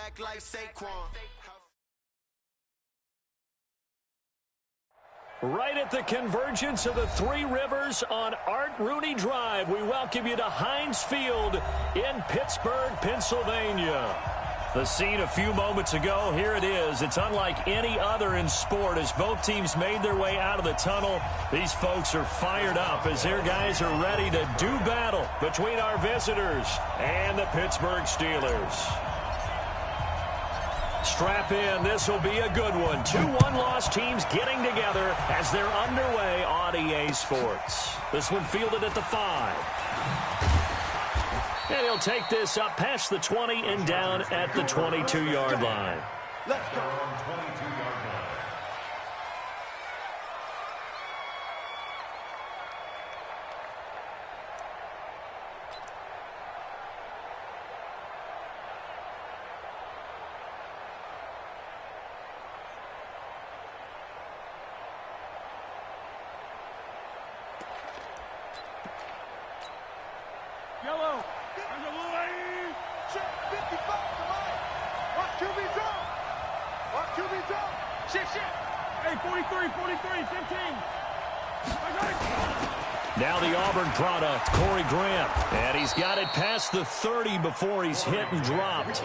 act like Saquon. Right at the convergence of the Three Rivers on Art Rooney Drive, we welcome you to Heinz Field in Pittsburgh, Pennsylvania. The scene a few moments ago, here it is. It's unlike any other in sport as both teams made their way out of the tunnel. These folks are fired up as their guys are ready to do battle between our visitors and the Pittsburgh Steelers. Strap in. This will be a good one. 2 one-loss teams getting together as they're underway on EA Sports. This one fielded at the 5. And he'll take this up past the 20 and down at the 22-yard line. Let's go. 22-yard line. Yellow. There's a blue lane. Check 55 to right. Watch QB's up. Watch QB's up. Shit. Hey, 43, 15. Now the Auburn product, Corey Graham. And he's got it past the 30 before he's hit and dropped.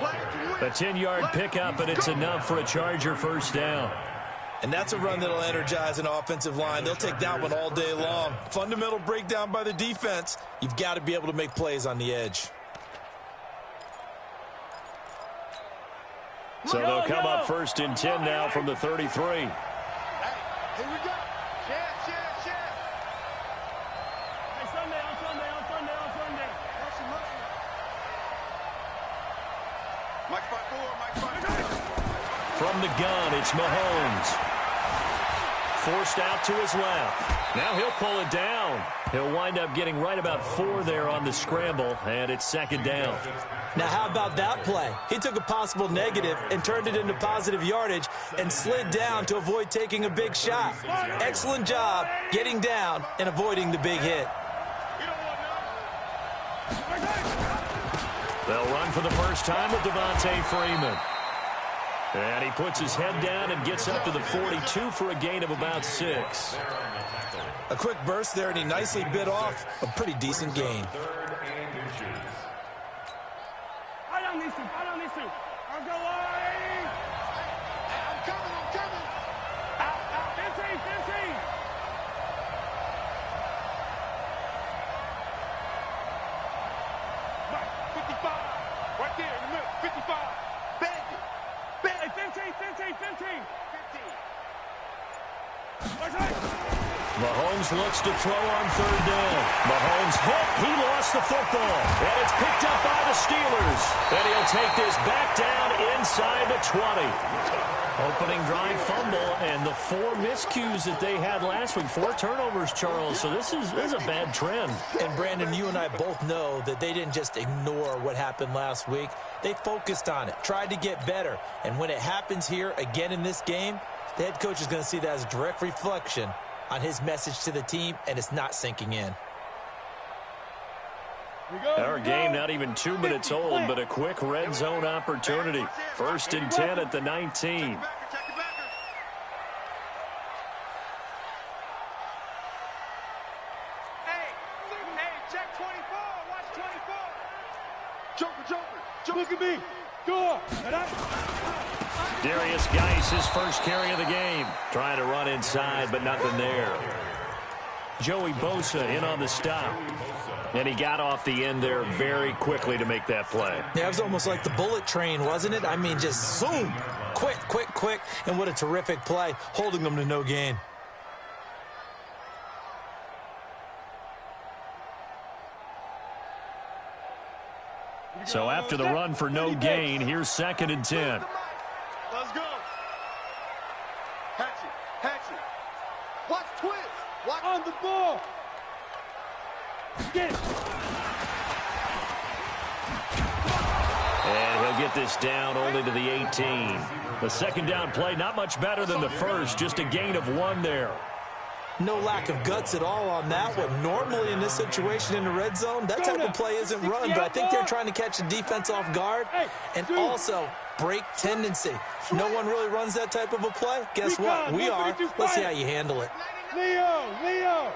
A 10-yard pickup, and it's enough for a Charger first down. And that's a run that'll energize an offensive line. They'll take that one all day long. Fundamental breakdown by the defense. You've got to be able to make plays on the edge. So they'll come up first and 10 now from the 33. Hey, here we go. Share. Hey, Sunday. Mike 5-4. From the gun, it's Mahomes. Forced out to his left. Now he'll pull it down. He'll wind up getting right about 4 there on the scramble, and it's second down. Now how about that play? He took a possible negative and turned it into positive yardage and slid down to avoid taking a big shot. Excellent job getting down and avoiding the big hit. They'll run for the first time with Devontae Freeman. And he puts his head down and gets up to the 42 for a gain of about 6. A quick burst there, and he nicely bit off a pretty decent gain. I don't need to. I'll go away. I'm coming. Out. 15. Right, 55. Right there in the middle. 55. Bang it. 15. Mahomes looks to throw on third down. Mahomes hit. He lost the football. And it's picked up by the Steelers. And he'll take this back down inside the 20. Opening drive fumble and the 4 miscues that they had last week. 4 turnovers, Charles. So this is a bad trend. And, Brandon, you and I both know that they didn't just ignore what happened last week. They focused on it, tried to get better. And when it happens here again in this game, the head coach is going to see that as a direct reflection on his message to the team, and it's not sinking in. Our game not even 2 minutes old, but a quick red zone opportunity. First and 10 at the 19. Check 24. Watch 24. Joker. Look at me. Go. Darius Geis, his first carry of the game. Trying to run inside, but nothing there. Joey Bosa in on the stop. And he got off the end there very quickly to make that play. Yeah, it was almost like the bullet train, wasn't it? I mean, just zoom. Quick. And what a terrific play, holding them to no gain. So after the run for no gain, here's second and 10. Let's go. Hatchet. Watch twist. Watch on the ball. Get it. And he'll get this down only to the 18. The second down play, not much better than the first, just a gain of 1 there. No lack of guts at all on that one. Normally in this situation in the red zone, that type of play isn't run, but I think they're trying to catch the defense off guard and also break tendency. No one really runs that type of a play. Guess what? We are. Let's see how you handle it. Leo.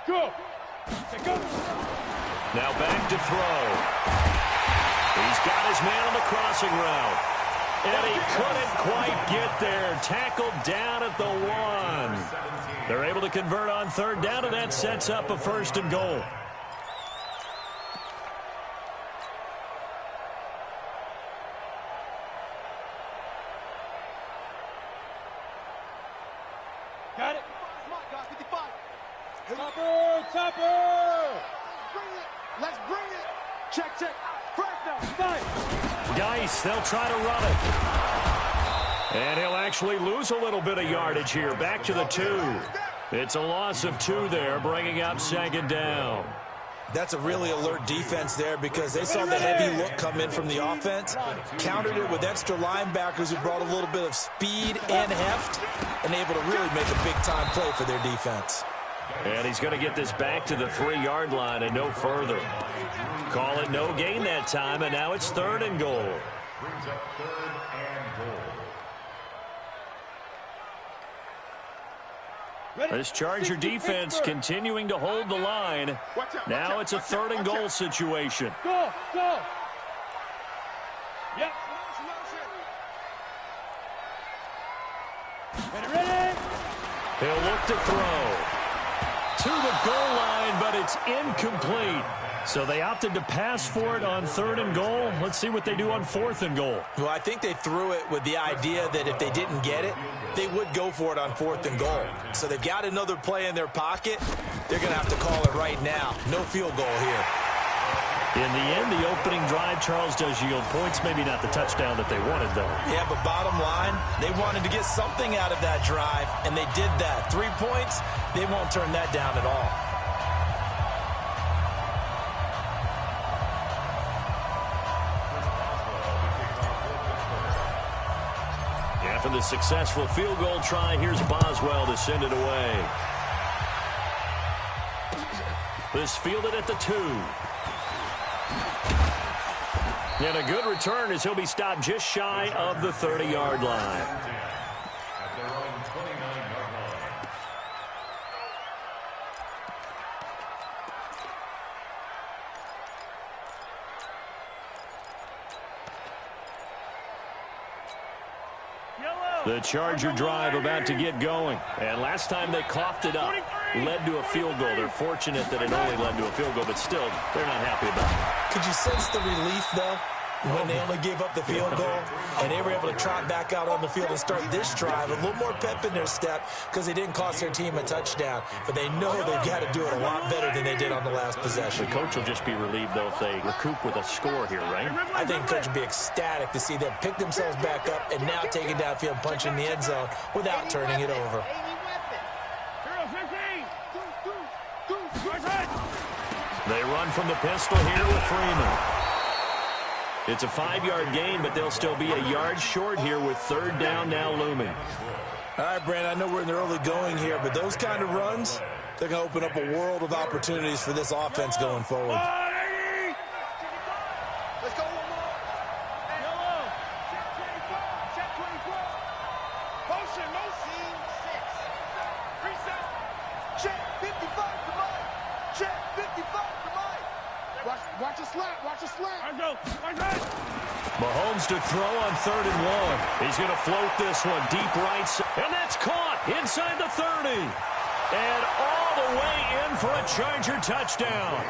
Go. Now back to throw. He's got his man on the crossing route. And he couldn't quite get there. Tackled down at the 1. They're able to convert on third down, and that sets up a 1st and goal. Got it. Topper. Bring it. Let's bring it. Check. First down. Geis, they'll try to run it. And he'll actually lose a little bit of yardage here. Back to the 2. It's a loss of 2 there, bringing up 2nd down. That's a really alert defense there because they saw the heavy look come in from the offense, countered it with extra linebackers who brought a little bit of speed and heft, and able to really make a big-time play for their defense. And he's going to get this back to the 3-yard line and no further. Call it no gain that time, and now it's 3rd and goal. Brings up 3rd and goal. This Charger defense continuing to hold the line. Now it's a 3rd and goal situation. Go. Yep. Ready. He'll look to throw. To the goal line, but it's incomplete. So they opted to pass for it on 3rd and goal. Let's see what they do on 4th and goal. Well, I think they threw it with the idea that if they didn't get it, they would go for it on 4th and goal. So they've got another play in their pocket. They're going to have to call it right now. No field goal here. In the end, the opening drive, Charles, does yield points. Maybe not the touchdown that they wanted, though. Yeah, but bottom line, they wanted to get something out of that drive, and they did that. 3 points, they won't turn that down at all. After the successful field goal try, here's Boswell to send it away. This fielded at the 2. And a good return as he'll be stopped just shy of the 30-yard line. At their own 29-yard line. The Charger drive about to get going. And last time they coughed it up, led to a field goal. They're fortunate that it only led to a field goal, but still, they're not happy about it. Could you sense the relief, though, when they only gave up the field goal and they were able to trot back out on the field and start this drive? A little more pep in their step because they didn't cost their team a touchdown, but they know they've got to do it a lot better than they did on the last possession. The coach will just be relieved, though, if they recoup with a score here, right? I think coach will be ecstatic to see them pick themselves back up and now take it downfield and punch in the end zone without turning it over. They run from the pistol here with Freeman. It's a 5-yard gain, but they'll still be a yard short here with 3rd down now looming. All right, Brandon, I know we're in the early going here, but those kind of runs, they're going to open up a world of opportunities for this offense going forward. Let's go one more. Yellow. Check 24. Motion. Reset. Check 55 to Mike. Check 55 to Mike. Watch a slant. I go. Mahomes to throw on 3rd and 1. He's going to float this one deep right. And that's caught inside the 30. And all the way in for a Charger touchdown.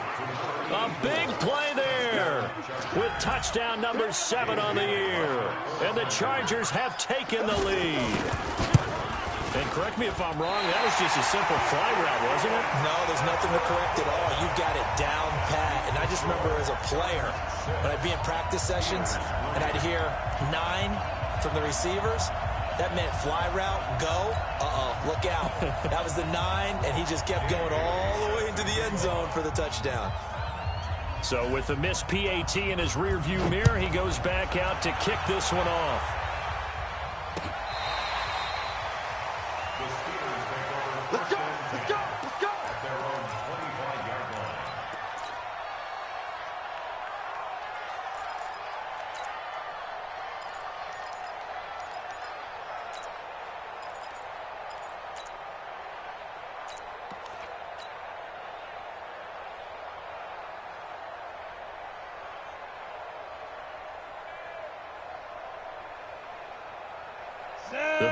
A big play there with touchdown number 7 on the year. And the Chargers have taken the lead. And correct me if I'm wrong, that was just a simple fly route, wasn't it? No, there's nothing to correct at all. You've got it down pat. And I just remember as a player, when I'd be in practice sessions and I'd hear 9 from the receivers, that meant fly route, go, look out. That was the 9, and he just kept going all the way into the end zone for the touchdown. So with the missed PAT in his rearview mirror, he goes back out to kick this one off.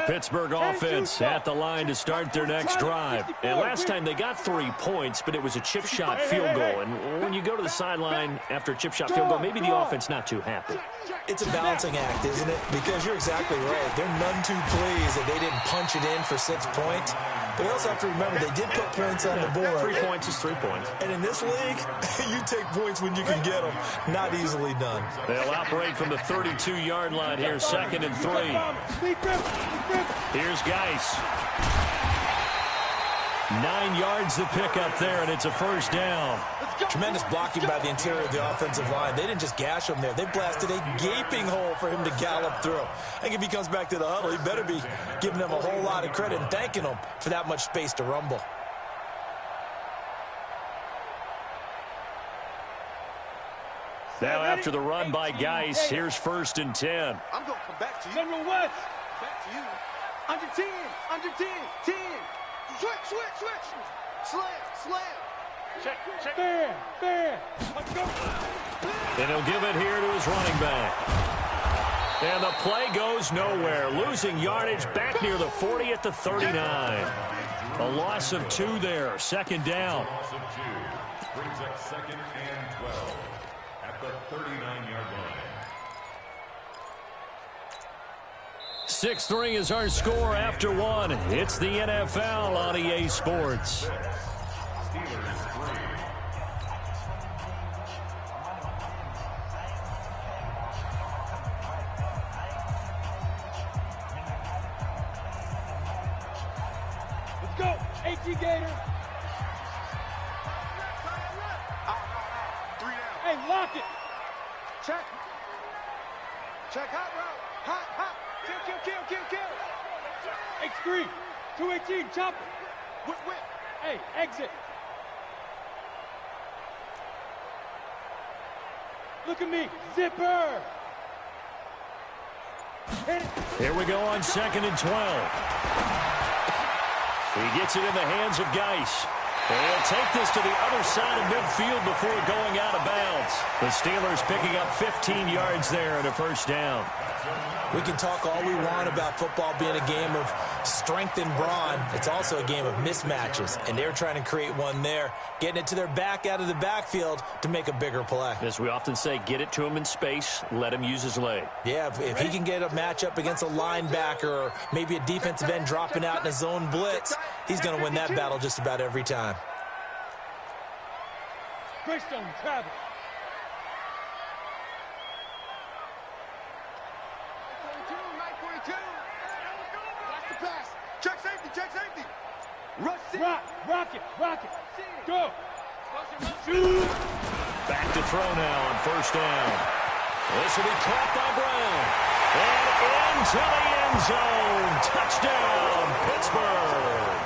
Pittsburgh offense at the line to start their next drive. And last time they got 3 points, but it was a chip shot field goal. And when you go to the sideline after a chip shot field goal, maybe the offense not too happy. It's a balancing act, isn't it? Because you're exactly right. They're none too pleased that they didn't punch it in for 6 points. But you also have to remember they did put points on the board. 3 points is 3 points. And in this league, you take points when you can get them. Not easily done. They'll operate from the 32-yard line here, 2nd and 3. Here's Geis. 9 yards to pick up there, and it's a first down. Tremendous blocking by the interior of the offensive line. They didn't just gash him there. They blasted a gaping hole for him to gallop through. I think if he comes back to the huddle, he better be giving them a whole lot of credit and thanking them for that much space to rumble. Now after the run by Geis, here's 1st and 10. I'm going to come back to you. Number 1. Back to you. Under 10. Under 10. 10. Switch. Slam. Check. Fair. Let's go. And he'll give it here to his running back. And the play goes nowhere. Losing yardage back near the 40 at the 39. A loss of 2 there. 2nd down. Loss of 2 brings up 2nd and 12 at the 39-yard line. 6-3 is our score after 1. It's the NFL on EA Sports. Steelers 3. Let's go. AT Gator. 3 down. Hey, lock it. Check. Hot route. Hot. Kill. X3. 218. Chop it. Whip. Hey, exit. Look at me. Zipper. Hit it. Here we go on 2nd and 12. He gets it in the hands of Geis. He'll take this to the other side of midfield before going out of bounds. The Steelers picking up 15 yards there and a first down. We can talk all we want about football being a game of strength and brawn. It's also a game of mismatches, and they're trying to create one there, getting it to their back out of the backfield to make a bigger play. As we often say, get it to him in space, let him use his leg. Yeah, if he can get a matchup against a linebacker or maybe a defensive end dropping out in a zone blitz, he's going to win that battle just about every time. Greystone, Travis. 942. Watch the pass. Check safety. Rush it. Rock it. Go. Shoot. Back to throw now on first down. This will be caught by Brown. And into the end zone. Touchdown, Pittsburgh.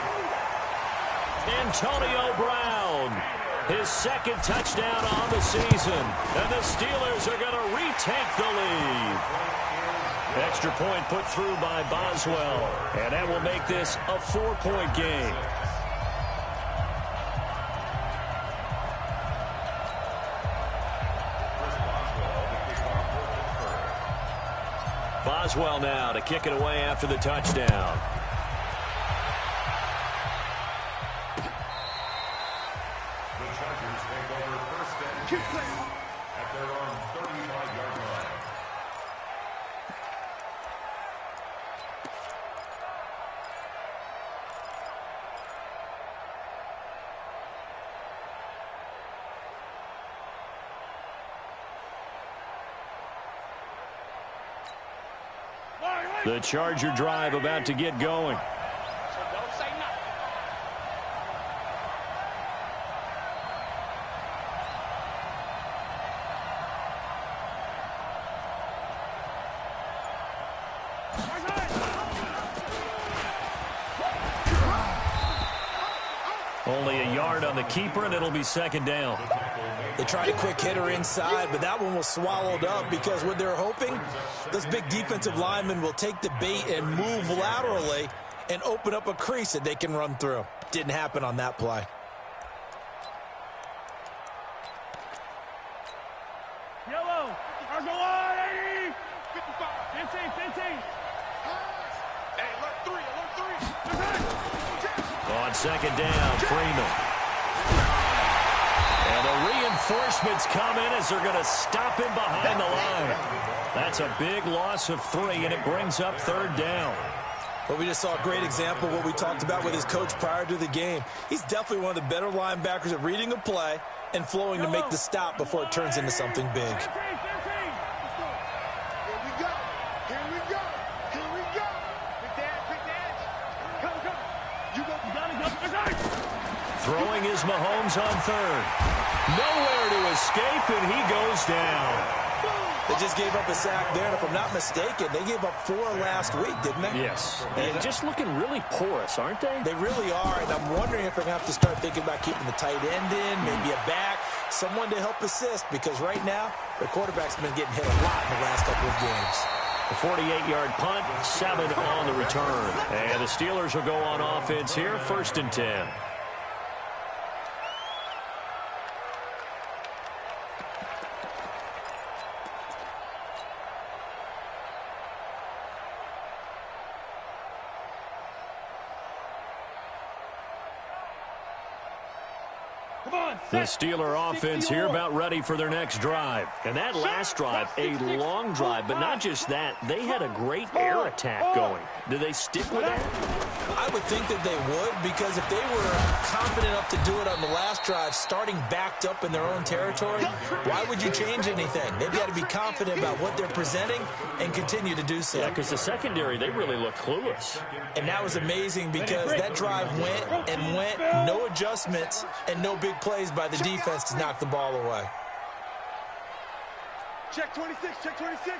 Antonio Brown. His 2nd touchdown on the season. And the Steelers are going to retake the lead. Extra point put through by Boswell. And that will make this a 4-point game. Boswell now to kick it away after the touchdown. The Chargers take over 1st and 10 at their own 35-yard line. The Charger drive about to get going. Only a yard on the keeper, and it'll be 2nd down. They tried a quick hitter inside, but that one was swallowed up because what they're hoping, those big defensive linemen will take the bait and move laterally and open up a crease that they can run through. Didn't happen on that play. Yellow. Argolay. 55. 15. Hey, look. second down. Freeman. And the reinforcements come in as they're going to stop him behind the line. That's a big loss of 3, and it brings up third down. Well, we just saw a great example of what we talked about with his coach prior to the game. He's definitely one of the better linebackers at reading a play and flowing to make the stop before it turns into something big. Here we go. Here we go. Here we go. Big dash, big dash. Come, come. You got it. Throwing is Mahomes on third. Nowhere to escape, and he goes down. They just gave up a sack there, and if I'm not mistaken, they gave up 4 last week, didn't they? Yes. And just looking really porous, aren't they? They really are, and I'm wondering if they're going to have to start thinking about keeping the tight end in, maybe a back, someone to help assist, because right now, their quarterback's been getting hit a lot in the last couple of games. A 48-yard punt, 7 on the return. And the Steelers will go on offense here, 1st and 10. The Steeler offense here about ready for their next drive. And that last drive, a long drive, but not just that. They had a great air attack going. Do they stick with that? I would think that they would, because if they were confident enough to do it on the last drive, starting backed up in their own territory, why would you change anything? They've got to be confident about what they're presenting and continue to do so. Yeah, because the secondary, they really look clueless. And that was amazing because that drive went and went, no adjustments and no big plays by the defense to knock the ball away. Check 26, check 26.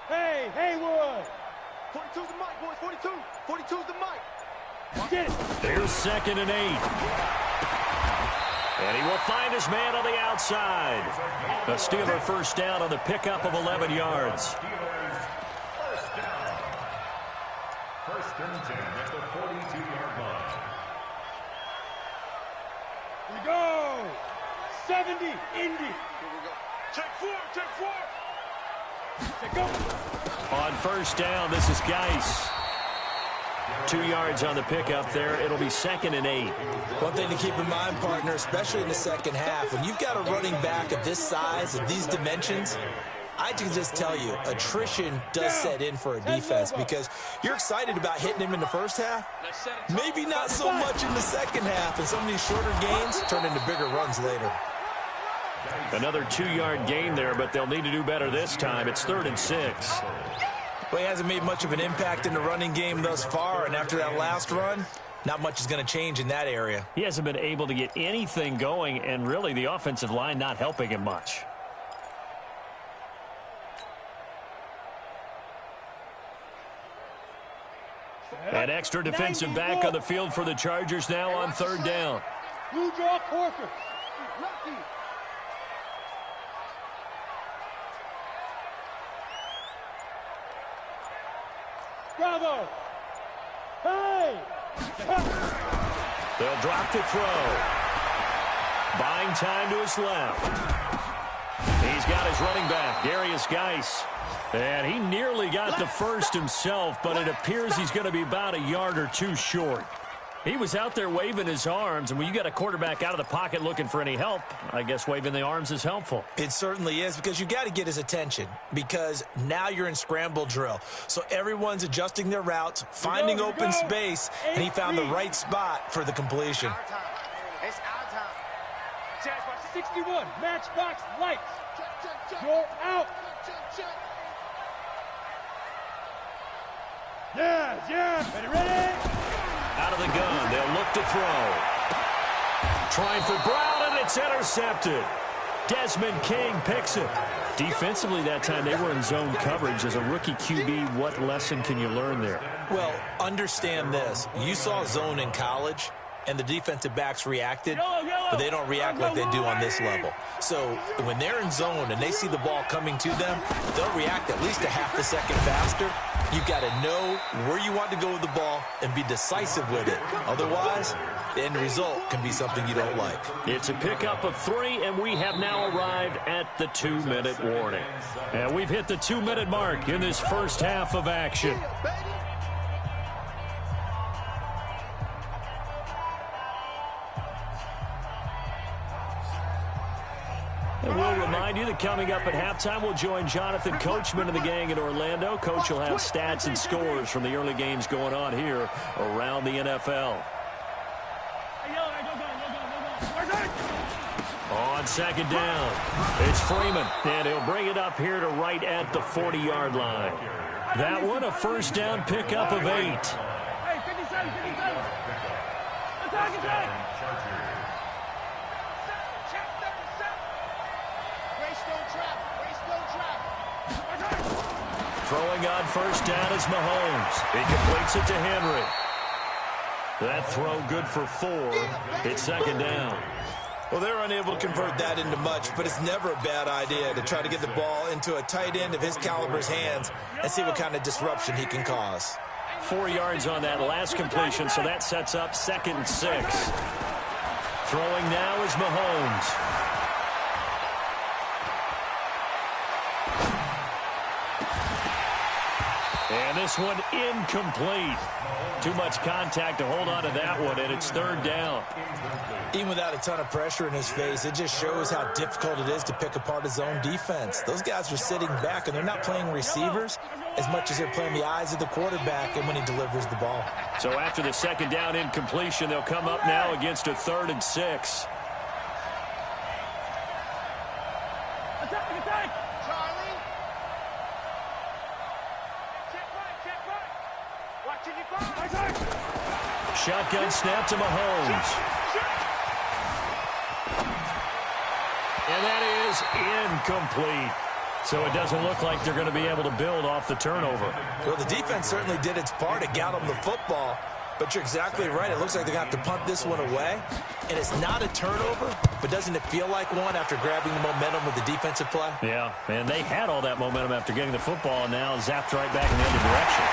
Hey, Haywood. 42's the mic, boys, 42. 42's the mic. Get it. Here's 2nd and 8. And he will find his man on the outside. A Steeler first down on the pickup of 11 yards. First and 10 at the 42-yard line. Here we go. 70, Indy. Here we go. Check 4, check 4. Check go. On first down, this is Geis. 2 yards on the pickup there. It'll be 2nd and 8. One thing to keep in mind, partner, especially in the second half, when you've got a running back of this size, of these dimensions, I can just tell you, attrition does set in for a defense because you're excited about hitting him in the first half. Maybe not so much in the second half, and some of these shorter gains turn into bigger runs later. Another 2-yard gain there, but they'll need to do better this time. It's 3rd and 6. Well, he hasn't made much of an impact in the running game thus far, and after that last run, not much is going to change in that area. He hasn't been able to get anything going, and really the offensive line not helping him much. An extra defensive back on the field for the Chargers now on 3rd down. Blue draw Corker. Lucky. Bravo. Hey. They'll drop the throw. Buying time to his left. He's got his running back, Darius Geis. And he nearly got the first himself, but it appears he's going to be about a yard or two short. He was out there waving his arms, and when you got a quarterback out of the pocket looking for any help, I guess waving the arms is helpful. It certainly is, because you got to get his attention, because now you're in scramble drill. So everyone's adjusting their routes, finding open space, and he found the right spot for the completion. It's our time. 61, matchbox lights. You're out. Yeah. Ready? Out of the gun, they'll look to throw. Trying for Brown, and it's intercepted. Desmond King picks it. Defensively that time, they were in zone coverage. As a rookie QB, what lesson can you learn there? Well, understand this. You saw zone in college, and the defensive backs reacted, but they don't react like they do on this level. So when they're in zone and they see the ball coming to them, they'll react at least a half a second faster. You've got to know where you want to go with the ball and be decisive with it. Otherwise, the end result can be something you don't like. It's a pickup of 3, and we have now arrived at the 2-minute warning. And we've hit the 2-minute mark in this first half of action. And we'll remind you that coming up at halftime, we'll join Jonathan Coachman and the gang in Orlando. Coach will have stats and scores from the early games going on here around the NFL. On second down, it's Freeman, and he'll bring it up here to right at the 40-yard line. That one, a first down pickup of 8. Hey, 57, 57. Attack. Throwing on first down is Mahomes. He completes it to Henry. That throw good for 4. It's second down. Well, they're unable to convert that into much, but it's never a bad idea to try to get the ball into a tight end of his caliber's hands and see what kind of disruption he can cause. 4 yards on that last completion, so that sets up 2nd and 6. Throwing now is Mahomes. And this one incomplete. Too much contact to hold on to that one, and it's 3rd down. Even without a ton of pressure in his face, it just shows how difficult it is to pick apart his own defense. Those guys are sitting back, and they're not playing receivers as much as they're playing the eyes of the quarterback and when he delivers the ball. So after the 2nd down incompletion, they'll come up now against a 3rd and 6. Attack. Charlie. Check right. Watch it, Shotgun snap to Mahomes. And that is incomplete. So it doesn't look like they're going to be able to build off the turnover. Well, the defense certainly did its part to get them the football. But you're exactly right. It looks like they're going to have to punt this one away. And it's not a turnover, but doesn't it feel like one after grabbing the momentum with the defensive play? Yeah, and they had all that momentum after getting the football, and now zapped right back in the other direction.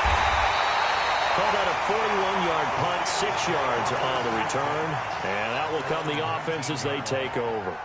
Called out a 41-yard punt, 6 yards on the return. And that will come the offense as they take over.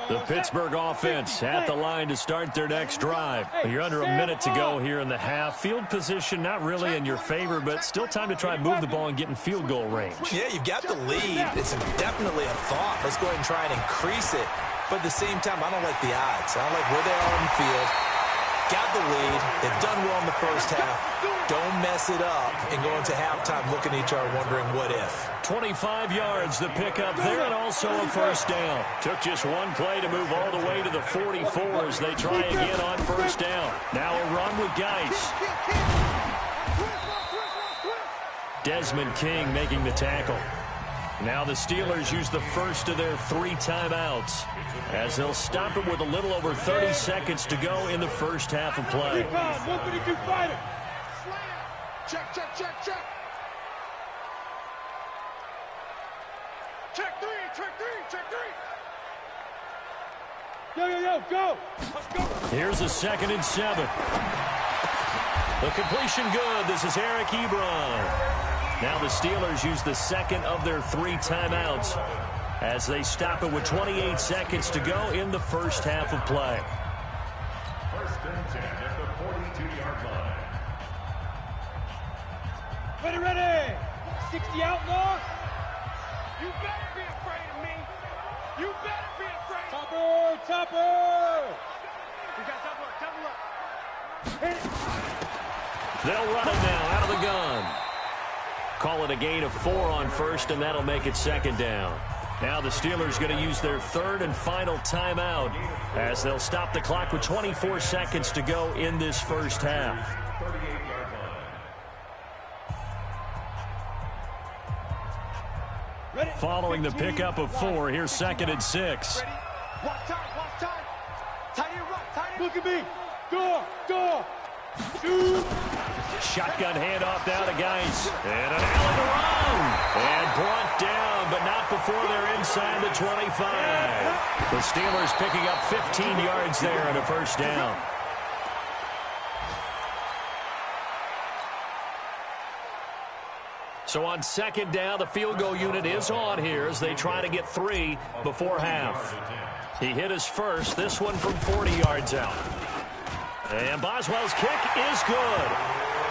The Pittsburgh offense at the line to start their next drive. You're under a minute to go here in the half. Field position not really in your favor, but still time to try and move the ball and get in field goal range. Yeah, you've got the lead. It's definitely a thought. Let's go ahead and try and increase it. But at the same time, I don't like the odds. I don't like where they are on the field. Got the lead. They've done well in the first half. Don't mess it up and go into halftime looking at each other wondering what if. 25 yards the pickup there, and also a first down. Took just one play to move all the way to the 44 as they try again on first down. Now a run with Geis. Desmond King making the tackle. Now the Steelers use the first of their 3 timeouts as they'll stop it with a little over 30 seconds to go in the first half of play. 152 fighter. Check. Check three. Yo, go. Let's go. Here's a 2nd and 7. The completion good. This is Eric Ebron. Now the Steelers use the 2nd of their 3 timeouts as they stop it with 28 seconds to go in the first half of play. 1st and 10 at the 42-yard line. Ready. 60 outlaw. You better be afraid of me. You better be afraid. Topper. We got double up. They'll run it now out of the gun. Call it a gain of 4 on first, and that'll make it 2nd down. Now the Steelers going to use their 3rd and final timeout as they'll stop the clock with 24 seconds to go in this first half. 38-yard line. Following the pickup of 4, here's 2nd and 6. Watch time. Tight end right. Look at me. Door. Shoot. Shotgun handoff now to Geis. And an alley to run. And brought down, but not before they're inside the 25. The Steelers picking up 15 yards there and a first down. So on second down, the field goal unit is on here as they try to get 3 before half. He hit his first, this one from 40 yards out. And Boswell's kick is good.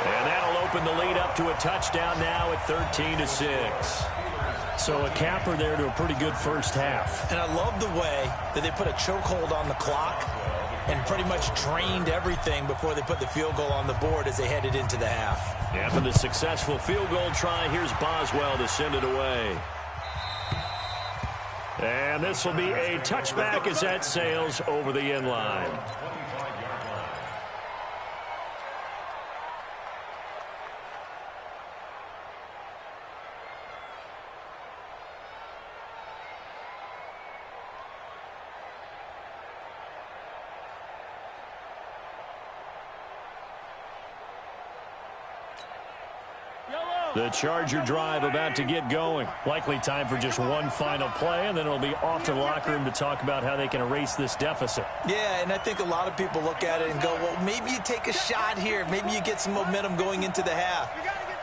And that'll open the lead up to a touchdown now at 13-6. So a capper there to a pretty good first half. And I love the way that they put a chokehold on the clock and pretty much drained everything before they put the field goal on the board as they headed into the half. After the successful field goal try, here's Boswell to send it away. And this will be a touchback as that sails over the end line. The Charger drive about to get going. Likely time for just one final play, and then it'll be off to the locker room to talk about how they can erase this deficit. Yeah, and I think a lot of people look at it and go, well, maybe you take a shot here. Maybe you get some momentum going into the half.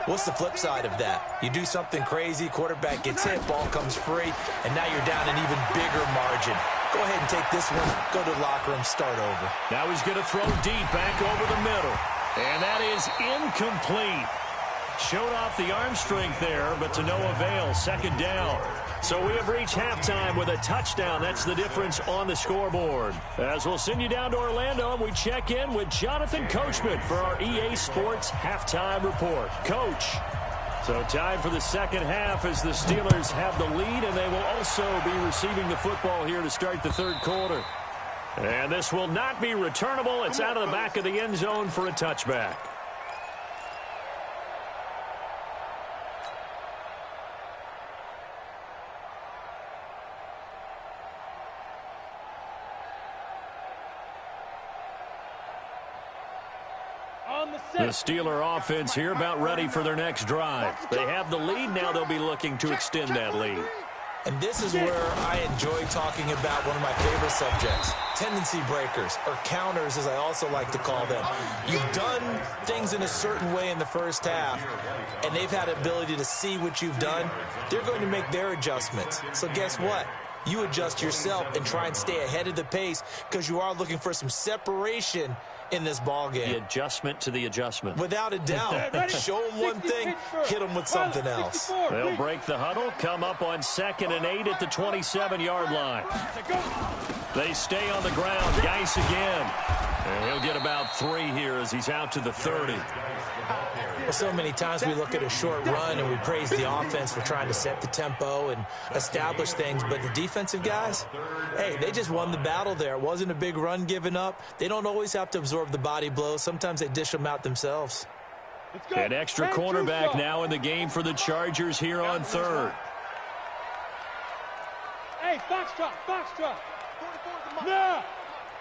What's the flip side of that? You do something crazy, quarterback gets hit, ball comes free, and now you're down an even bigger margin. Go ahead and take this one, go to the locker room, start over. Now he's going to throw deep back over the middle. And that is incomplete. Showed off the arm strength there, but to no avail. Second down. So we have reached halftime with a touchdown. That's the difference on the scoreboard. As we'll send you down to Orlando, and we check in with Jonathan Coachman for our EA Sports Halftime Report. Coach. So time for the second half as the Steelers have the lead, and they will also be receiving the football here to start the third quarter. And this will not be returnable. It's out of the back of the end zone for a touchback. The Steeler offense here about ready for their next drive. They have the lead. Now they'll be looking to extend that lead. And this is where I enjoy talking about one of my favorite subjects, tendency breakers, or counters as I also like to call them. You've done things in a certain way in the first half, and they've had the ability to see what you've done. They're going to make their adjustments. So guess what? You adjust yourself and try and stay ahead of the pace because you are looking for some separation in this ball game. The adjustment to the adjustment. Without a doubt. Show them one thing, hit them with something else. They'll break the huddle, come up on 2nd and 8 at the 27-yard line. They stay on the ground. Geis again. And he'll get about 3 here as he's out to the 30. Well, so many times we look at a short run and we praise the offense for trying to set the tempo and establish things, but the defensive guys, hey, they just won the battle there. It wasn't a big run given up. They don't always have to absorb the body blows. Sometimes they dish them out themselves. An extra cornerback now in the game for the Chargers here on 3rd. Hey, box drop. No.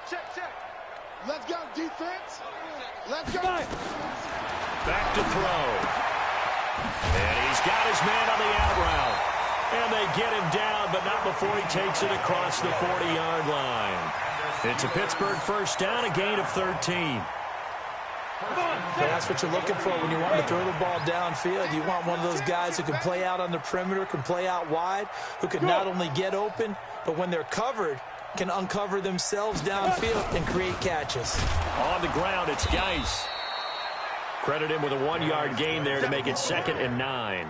Check. Let's go, defense. Let's go. Back to throw. And he's got his man on the out route. And they get him down, but not before he takes it across the 40-yard line. It's a Pittsburgh first down, a gain of 13. That's what you're looking for when you want to throw the ball downfield. You want one of those guys who can play out on the perimeter, can play out wide, who can not only get open, but when they're covered, can uncover themselves downfield and create catches. On the ground, it's Geis. Credit him with a 1-yard gain there to make it 2nd and 9.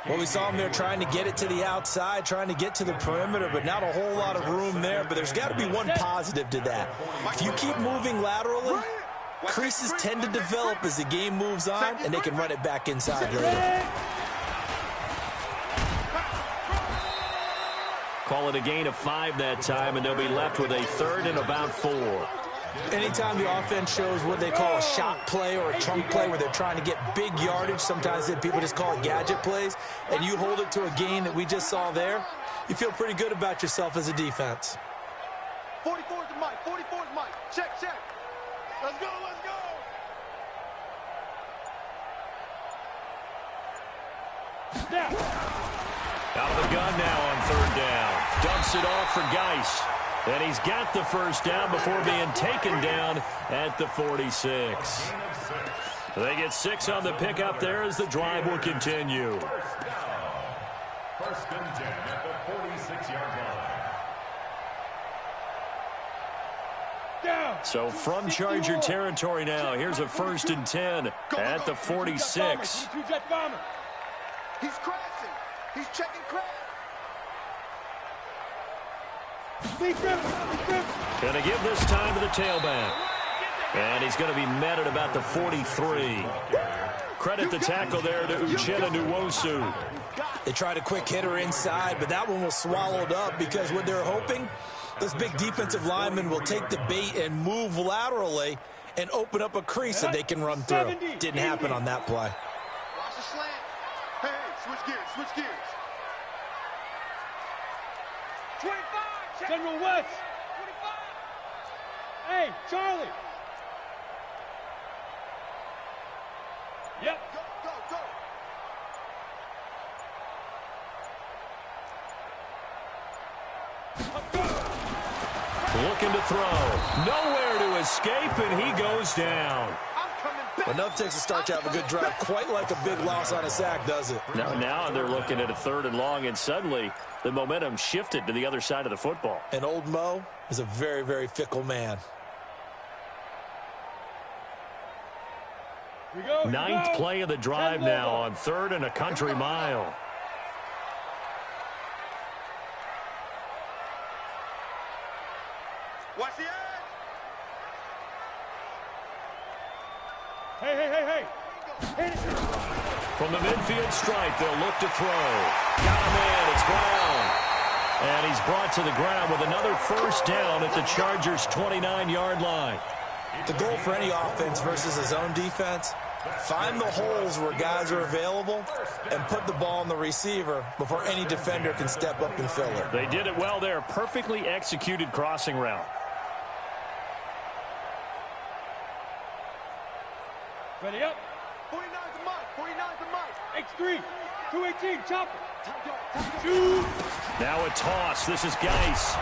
Well, we saw him there trying to get it to the outside, trying to get to the perimeter, but not a whole lot of room there. But there's got to be one positive to that. If you keep moving laterally, creases tend to develop as the game moves on, and they can run it back inside later. Call it a gain of 5 that time, and they'll be left with a 3rd and about 4. Anytime the offense shows what they call a shot play or a chunk play where they're trying to get big yardage, sometimes people just call it gadget plays, and you hold it to a gain that we just saw there, you feel pretty good about yourself as a defense. 44's the mic. Check. Let's go. Out of the gun now on third down. Dumps it off for Geis. And he's got the first down before being taken down at the 46. They get 6 on the pickup there as the drive will continue. First and 10 at the 46-yard line. So from Charger territory now, here's a first and 10 at the 46. He's crashing. He's checking crash. Going to give this time to the tailback. And he's going to be met at about the 43. Credit the tackle there to jordanyo12's. They tried a quick hitter inside, but that one was swallowed up because what they're hoping, those big defensive linemen will take the bait and move laterally and open up a crease that they can run through. Didn't happen on that play. Watch the slant. Hey, switch gears, switch gears. 25, General West. 25. Hey, Charlie. Yep. Go, go, go. Looking to throw. Nowhere to escape, and he goes down. But enough takes to start to have a good drive. Quite like a big loss on a sack, does it? Now they're looking at a third and long, and suddenly the momentum shifted to the other side of the football. And old Mo is a very, very fickle man. Ninth play of the drive now on third and a country mile. Watch the edge. Hey, hey, hey, hey. Hit it. From the midfield stripe, they'll look to throw. Got him in. It's Brown. And he's brought to the ground with another first down at the Chargers' 29-yard line. The goal for any offense versus his own defense, find the holes where guys are available and put the ball on the receiver before any defender can step up and fill it. They did it well there. Perfectly executed crossing route. Ready up. 49's the mic. 49's the mic. X3. 218. Chopper. Shoot. Now a toss. This is Geis.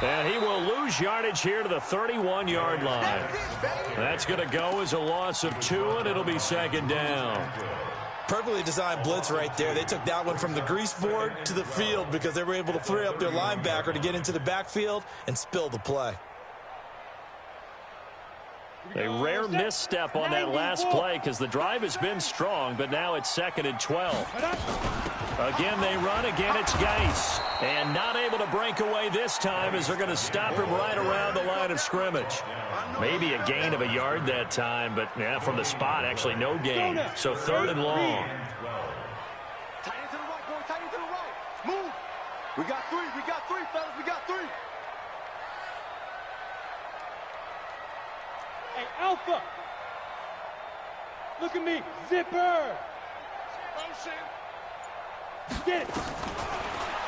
And he will lose yardage here to the 31-yard line. That's going to go as a loss of 2, and it'll be second down. Perfectly designed blitz right there. They took that one from the grease board to the field because they were able to free up their linebacker to get into the backfield and spill the play. A rare misstep on that last play because the drive has been strong, but now it's second and 12. Again, they run. Again, it's Geis. And not able to break away this time as they're going to stop him right around the line of scrimmage. Maybe a gain of a yard that time, but from the spot, actually no gain. So third and long. Tight end to the right, boy. Tight end to the right. Move. We got 3. We got 3, fellas. We got 3. Hey, Alpha. Look at me. Zipper. Motion. Get it.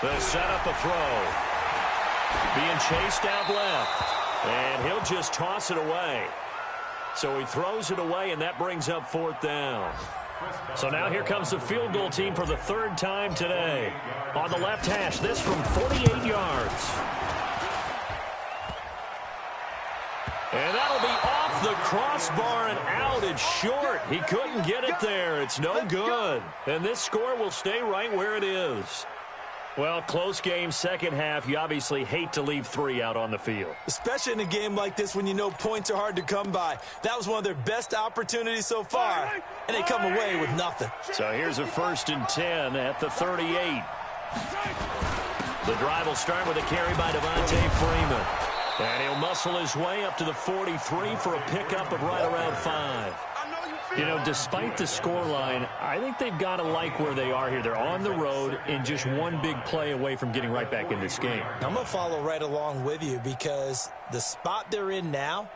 They'll set up a throw. Being chased out left. And he'll just toss it away. So he throws it away, and that brings up fourth down. So now here comes the field goal team for the third time today. On the left hash, this from 48 yards. And that'll be off the crossbar and out. It's short. He couldn't get it there. It's no good. And this score will stay right where it is. Well, close game, second half. You obviously hate to leave 3 out on the field. Especially in a game like this when you know points are hard to come by. That was one of their best opportunities so far, and they come away with nothing. So here's a first and 10 at the 38. The drive will start with a carry by Devontae Freeman. And he'll muscle his way up to the 43 for a pickup of right around 5. You know, despite the scoreline, I think they've got to like where they are here. They're on the road and just one big play away from getting right back in this game. I'm going to follow right along with you because the spot they're in now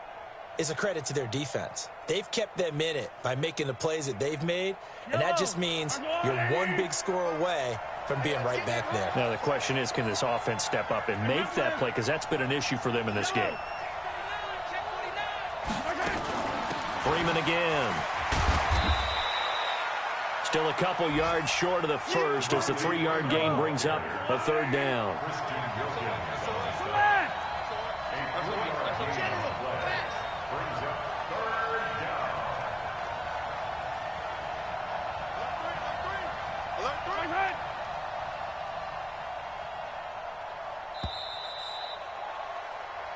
is a credit to their defense. They've kept them in it by making the plays that they've made, and that just means you're one big score away from being right back there. Now, the question is, can this offense step up and make that play? Because that's been an issue for them in this game. Freeman again. Still a couple yards short of the first as the 3-yard gain brings up a third down.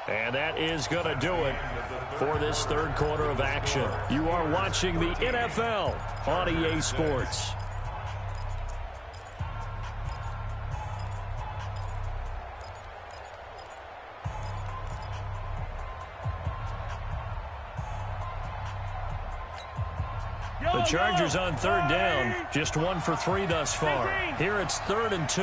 And that is going to do it for this third quarter of action. You are watching the NFL on EA Sports. The Chargers on third down, just 1 for 3 thus far. Here it's 3rd and 2.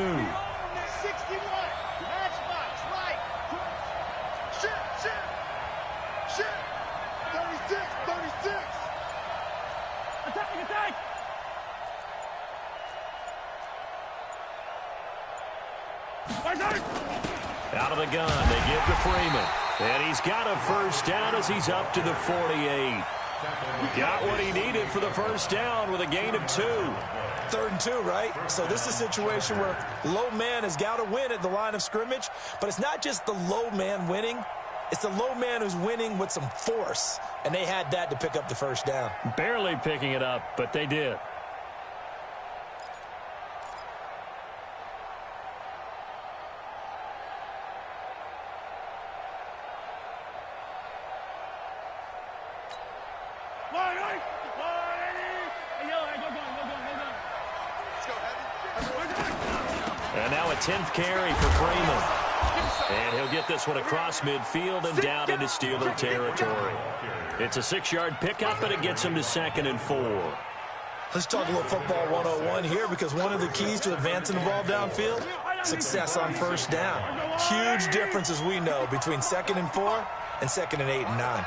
Out of the gun, they give to Freeman. And he's got a first down as he's up to the 48. Got what he needed for the first down with a gain of 2. 3rd and 2, right? So this is a situation where low man has got to win at the line of scrimmage. But it's not just the low man winning. It's the low man who's winning with some force. And they had that to pick up the first down. Barely picking it up, but they did. And now a 10th carry for Freeman. And he'll get this one across midfield and down into Steeler territory. It's a 6-yard pickup, but it gets him to 2nd and 4. Let's talk a little football 101 here, because one of the keys to advancing the ball downfield, success on first down. Huge difference, as we know, between 2nd and 4 and 2nd and 8 and 9.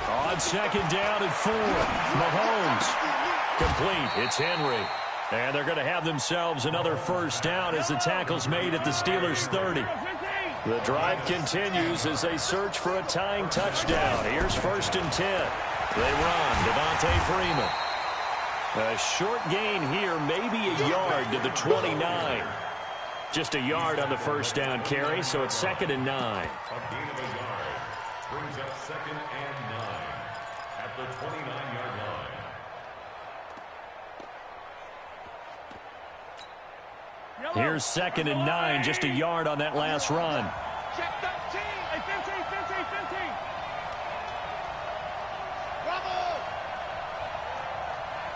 On 2nd down and 4, Mahomes. Complete. It's Henry. And they're going to have themselves another first down as the tackle's made at the Steelers' 30. The drive continues as they search for a tying touchdown. Here's 1st and 10. They run. Devontae Freeman. A short gain here, maybe a yard to the 29. Just a yard on the first down carry, so it's 2nd and 9. A gain of a yard brings up 2nd and 9 at the 29-yard line. Here's 2nd and 9, just a yard on that last run. Check 13. Hey, 15. Bravo.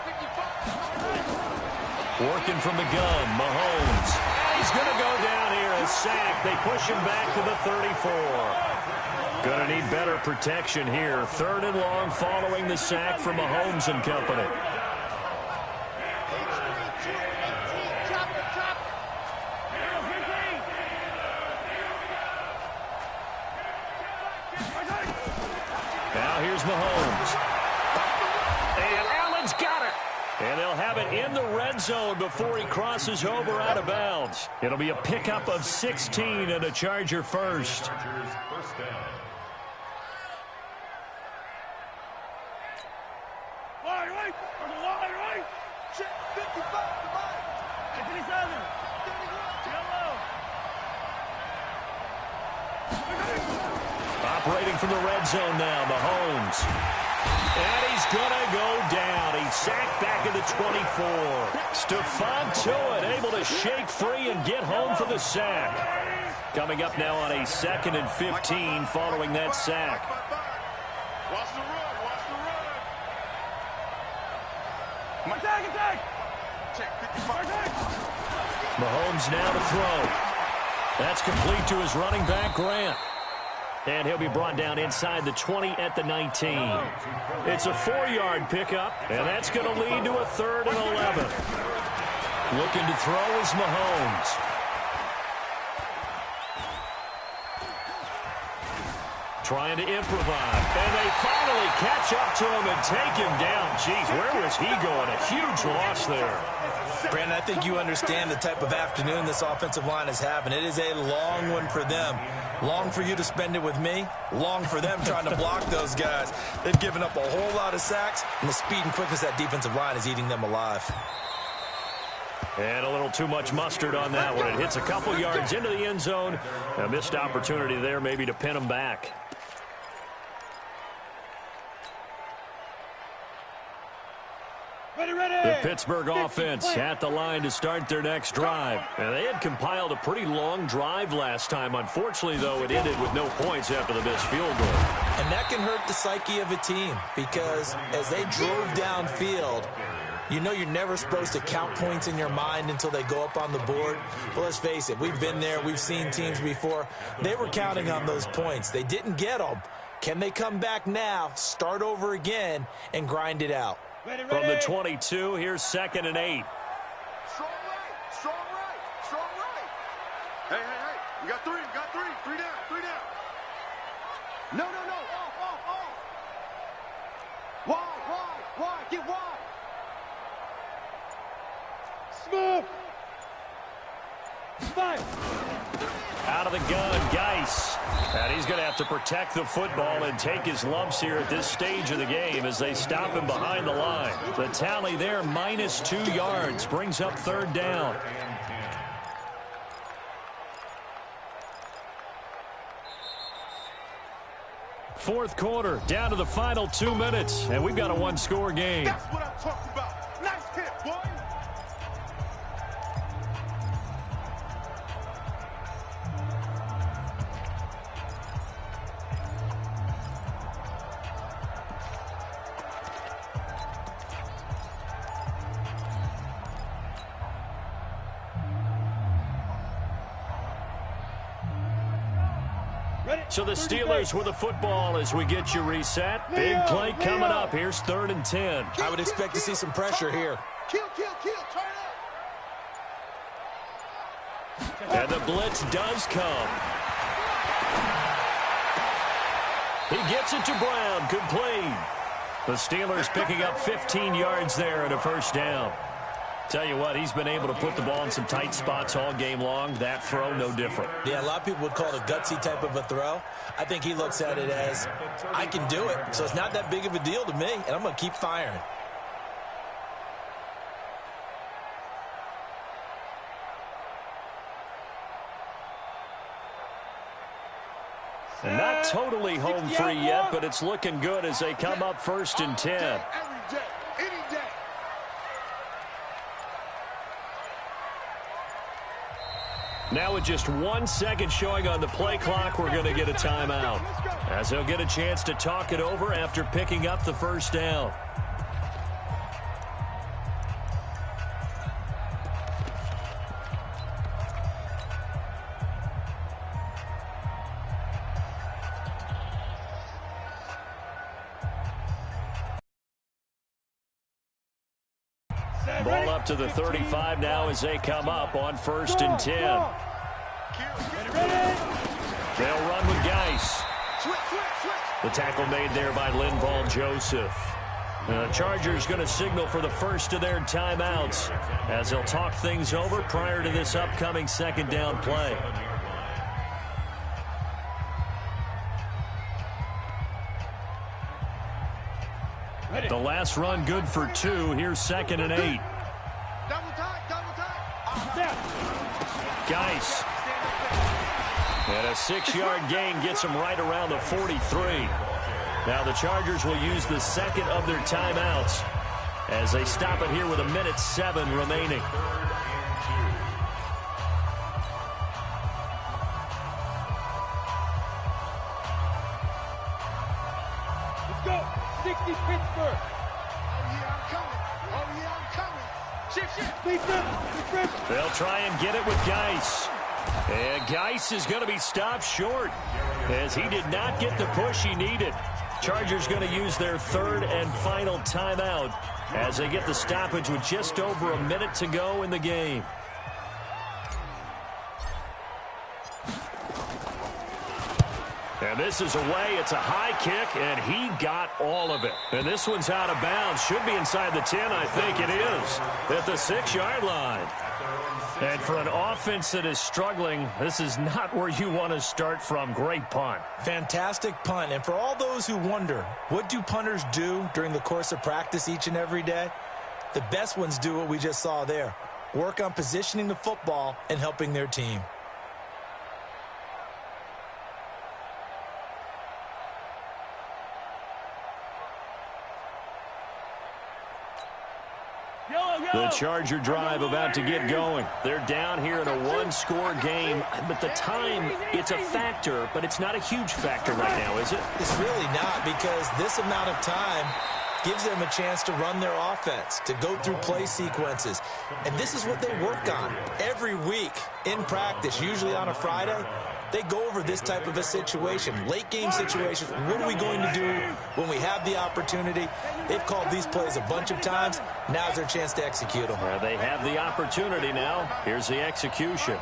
55. Working from the gun, Mahomes. He's going to go down here, a sack. They push him back to the 34. Going to need better protection here. 3rd and long following the sack from Mahomes and company. Now here's Mahomes. And Allen's got it. And they'll have it in the red zone before he crosses over out of bounds. It'll be a pickup of 16 and a Charger first. Chargers first down. Wide. Check 55. 57. Operating from the red zone now, Mahomes. And he's going to go down. He's sacked back at the 24. Stephon Tuitt able to shake free and get home for the sack. Coming up now on a 2nd and 15 following that sack. Watch the run. Attack. Check 55. Mahomes now to throw. That's complete to his running back, Grant. And he'll be brought down inside the 20 at the 19. It's a 4-yard pickup, and that's going to lead to a 3rd and 11. Looking to throw is Mahomes. Trying to improvise. And they finally catch up to him and take him down. Jeez, where was he going? A huge loss there. Brandon, I think you understand the type of afternoon this offensive line is having. It is a long one for them. Long for you to spend it with me. Long for them trying to block those guys. They've given up a whole lot of sacks, and the speed and quickness of that defensive line is eating them alive. And a little too much mustard on that one. It hits a couple yards into the end zone. A missed opportunity there maybe to pin them back. The Pittsburgh offense at the line to start their next drive. And they had compiled a pretty long drive last time. Unfortunately, though, it ended with no points after the missed field goal. And that can hurt the psyche of a team because as they drove downfield, you know you're never supposed to count points in your mind until they go up on the board. But let's face it, we've been there. We've seen teams before. They were counting on those points. They didn't get them. Can they come back now, start over again, and grind it out? From the 22, here's 2nd and 8. Strong right, strong right, strong right. Hey. You got three. Three down. No. Off. Wide. Get wide. Smooth. Out of the gun, Geis. And he's going to have to protect the football and take his lumps here at this stage of the game as they stop him behind the line. The tally there, -2 yards, brings up 3rd down. Fourth quarter, down to the final 2 minutes, and we've got a one-score game. That's what I'm talking about. Nice hit, boy. So the Steelers with the football as we get you reset. Big play coming up. Here's 3rd and 10. I would expect to see some pressure here. Kill. Turn up. And the blitz does come. He gets it to Brown. Complete. The Steelers picking up 15 yards there and a 1st down. Tell you what, he's been able to put the ball in some tight spots all game long. That throw, no different. Yeah, a lot of people would call it a gutsy type of a throw. I think he looks at it as, I can do it, so it's not that big of a deal to me, and I'm going to keep firing. And not totally home free yet, but it's looking good as they come up 1st and 10. Every day, any day. Now with just 1 second showing on the play clock, we're going to get a timeout, as they'll get a chance to talk it over after picking up the 1st down. Ball up to the 35 now as they come up on 1st and 10. They'll run with Geis. The tackle made there by Linval Joseph. The Chargers going to signal for the first of their timeouts as they'll talk things over prior to this upcoming 2nd down play. The last run good for 2. Here's 2nd and 8. Geis. And a 6-yard gain gets him right around the 43. Now the Chargers will use the 2nd of their timeouts as they stop it here with 1:07 remaining. Let's go. 60 Pittsburgh. Oh, yeah, I'm coming. Shift. They'll try and get it with Geis. And Geis is going to be stopped short as he did not get the push he needed. Chargers going to use their 3rd and final timeout as they get the stoppage with just over a minute to go in the game. And this is away. It's a high kick, and he got all of it. And this one's out of bounds. Should be inside the 10, I think it is, at the 6-yard line. And for an offense that is struggling, this is not where you want to start from. Great punt. Fantastic punt. And for all those who wonder, what do punters do during the course of practice each and every day? The best ones do what we just saw there. Work on positioning the football and helping their team. The Charger drive about to get going. They're down here in a one-score game, but the time, it's a factor, but it's not a huge factor right now, is it? It's really not, because this amount of time gives them a chance to run their offense, to go through play sequences. And this is what they work on every week in practice, usually on a Friday. They go over this type of a situation, late game situations. What are we going to do when we have the opportunity? They've called these plays a bunch of times. Now's their chance to execute them. Well, they have the opportunity now. Here's the execution.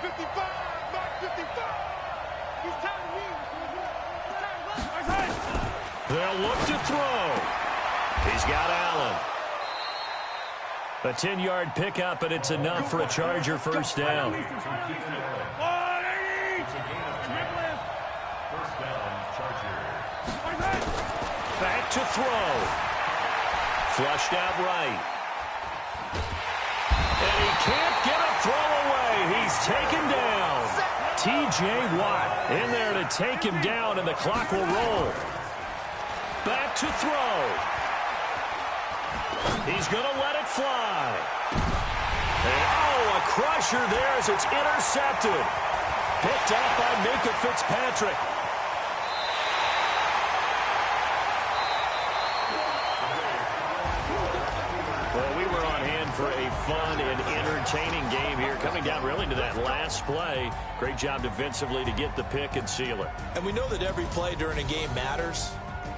They'll look to throw. He's got Allen. A 10-yard pickup, and it's enough for a Charger first down. Back to throw. Flushed out right. And he can't get a throw away. He's taken down. T.J. Watt in there to take him down, and the clock will roll. Back to throw. He's going to let it fly. And, oh, a crusher there as it's intercepted. Picked up by Minkah Fitzpatrick. Well, we were on hand for a fun and entertaining game here, coming down really to that last play. Great job defensively to get the pick and seal it. And we know that every play during a game matters.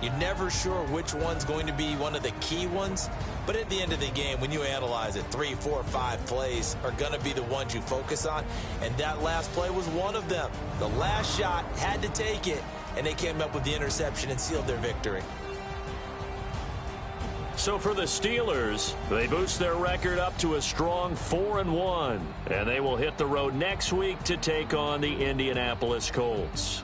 You're never sure which one's going to be one of the key ones. But at the end of the game, when you analyze it, 3, 4, 5 plays are going to be the ones you focus on. And that last play was one of them. The last shot had to take it, and they came up with the interception and sealed their victory. So for the Steelers, they boost their record up to a strong 4-1. And they will hit the road next week to take on the Indianapolis Colts.